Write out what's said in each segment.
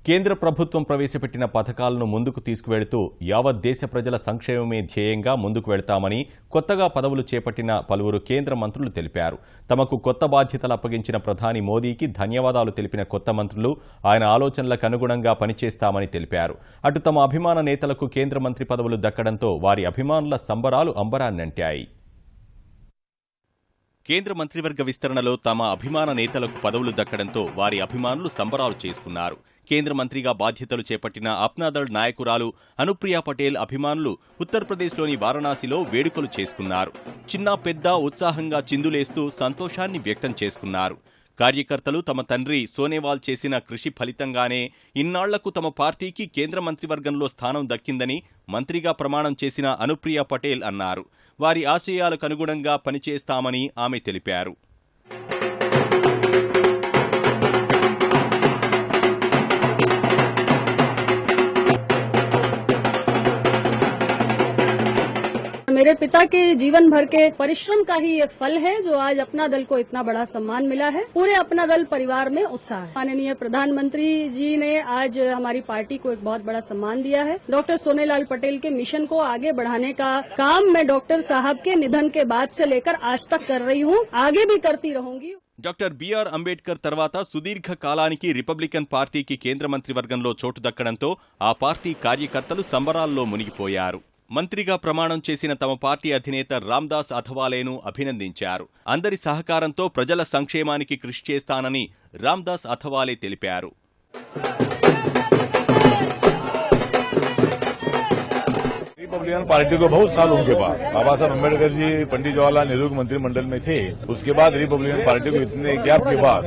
కేంద్ర ప్రభుత్వం ప్రవేశపెట్టిన పథకాలను ముందుకు తీసుకువెళుతూ యావత్ దేశ ప్రజల సంక్షేమమే ధ్యేయంగా ముందుకు వెళతామని కొత్తగా పదవులు చేపట్టిన పలువురు కేంద్ర మంత్రులు తెలిపారు. తమకు కొత్త బాధ్యతలు అప్పగించిన ప్రధాని మోదీకి ధన్యవాదాలు తెలిపిన కొత్త మంత్రులు ఆయన ఆలోచనలకు అనుగుణంగా పనిచేస్తామని తెలిపారు. అటు తమ అభిమాన నేతలకు కేంద్ర మంత్రి పదవులు దక్కడంతో వారి అభిమానుల సంబరాలు అంబరాన్నంటాయి. కేంద్ర మంత్రివర్గ విస్తరణలో తమ అభిమాన నేతలకు పదవులు దక్కడంతో వారి అభిమానులు సంబరాలు చేసుకున్నారు. కేంద్ర మంత్రిగా బాధ్యతలు చేపట్టిన అప్నాదళ్ నాయకురాలు అనుప్రియా పటేల్ అభిమానులు ఉత్తరప్రదేశ్లోని వారణాసిలో వేడుకలు చేసుకున్నారు. చిన్న పెద్ద ఉత్సాహంగా చిందులేస్తూ సంతోషాన్ని వ్యక్తం చేసుకున్నారు. కార్యకర్తలు తమ తండ్రి సోనేవాల్ చేసిన కృషి ఫలితంగానే ఇన్నాళ్లకు తమ పార్టీకి కేంద్ర మంత్రివర్గంలో స్థానం దక్కిందని మంత్రిగా ప్రమాణం చేసిన అనుప్రియా పటేల్ అన్నారు. వారి ఆశయాలకు అనుగుణంగా పనిచేస్తామని ఆమె తెలిపారు. मेरे पिता के जीवन भर के परिश्रम का ही ये फल है जो आज अपना दल को इतना बड़ा सम्मान मिला है. पूरे अपना दल परिवार में उत्साह है. माननीय प्रधानमंत्री जी ने आज हमारी पार्टी को एक बहुत बड़ा सम्मान दिया है. डॉक्टर सोनेलाल पटेल के मिशन को आगे बढ़ाने का काम मैं डॉक्टर साहब के निधन के बाद से लेकर आज तक कर रही हूँ, आगे भी करती रहूंगी. డాక్టర్ బిఆర్ అంబేద్కర్ తర్వాత సుదీర్ఘ కాలానికి రిపబ్లికన్ పార్టీకి కేంద్ర మంత్రివర్గంలో చోటు దక్కడంతో ఆ పార్టీ కార్యకర్తలు సంబరాల్లో మునిగిపోయారు. మంత్రిగా ప్రమాణం చేసిన తమ పార్టీ అధినేత రామ్దాస్ అథవాలేను అభినందించారు. అందరి సహకారంతో ప్రజల సంక్షేమానికి కృషి చేస్తానని రామ్దాస్ అథవాలే తెలిపారు. रिपब्लिकन पार्टी को बहुत सालों के बाद बाबा साहब अम्बेडकर जी पंडित जवाहरलाल नेहरू के मंत्रिमंडल में थे. उसके बाद रिपब्लिकन पार्टी को इतने गैप के बाद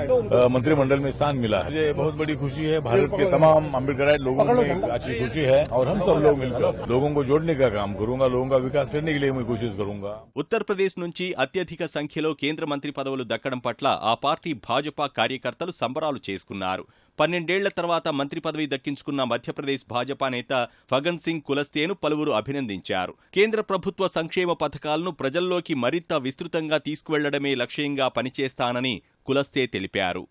मंत्रिमंडल में स्थान मिला है. मुझे बहुत बड़ी खुशी है. भारत के तमाम अम्बेडकराइट लोगों में अच्छी खुशी है और हम सब लोग मिलकर लोगों को जोड़ने का काम करूंगा. लोगों का विकास करने के लिए मैं कोशिश करूंगा. ఉత్తరప్రదేశ్ నుంచి అత్యధిక సంఖ్యలో కేంద్ర మంత్రి పదవులు దక్కడం పట్ల ఆ పార్టీ భాజపా కార్యకర్తలు సంబరాలు చేసుకున్నారు. 12 ఏళ్ల తర్వాత మంత్రి పదవి దక్కించుకున్న మధ్యప్రదేశ్ భాజపా నేత ఫగన్ సింగ్ కులస్తేను పలువురు అభినందించారు. కేంద్ర ప్రభుత్వ సంక్షేమ పథకాలను ప్రజల్లోకి మరింత విస్తృతంగా తీసుకువెళ్లడమే లక్ష్యంగా పనిచేస్తానని కులస్తే తెలిపారు.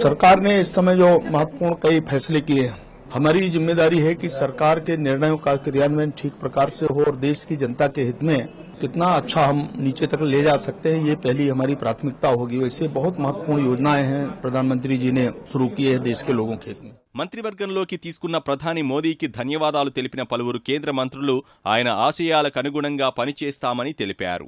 सरकार ने इस समय जो महत्वपूर्ण कई फैसले किए हैं, हमारी जिम्मेदारी है कि सरकार के निर्णयों का क्रियान्वयन ठीक प्रकार से हो और देश की जनता के हित में कितना अच्छा हम नीचे तक ले जा सकते हैं, ये पहली हमारी प्राथमिकता होगी. वैसे बहुत महत्वपूर्ण योजनाएं हैं प्रधानमंत्री जी ने शुरू की है देश के लोगों के हित में. మంత్రివర్గంలోకి తీసుకున్న ప్రధాని మోదీకి ధన్యవాదాలు తెలిపిన పలువురు కేంద్ర మంత్రులు ఆయన ఆశయాలకు అనుగుణంగా పనిచేస్తామని తెలిపారు.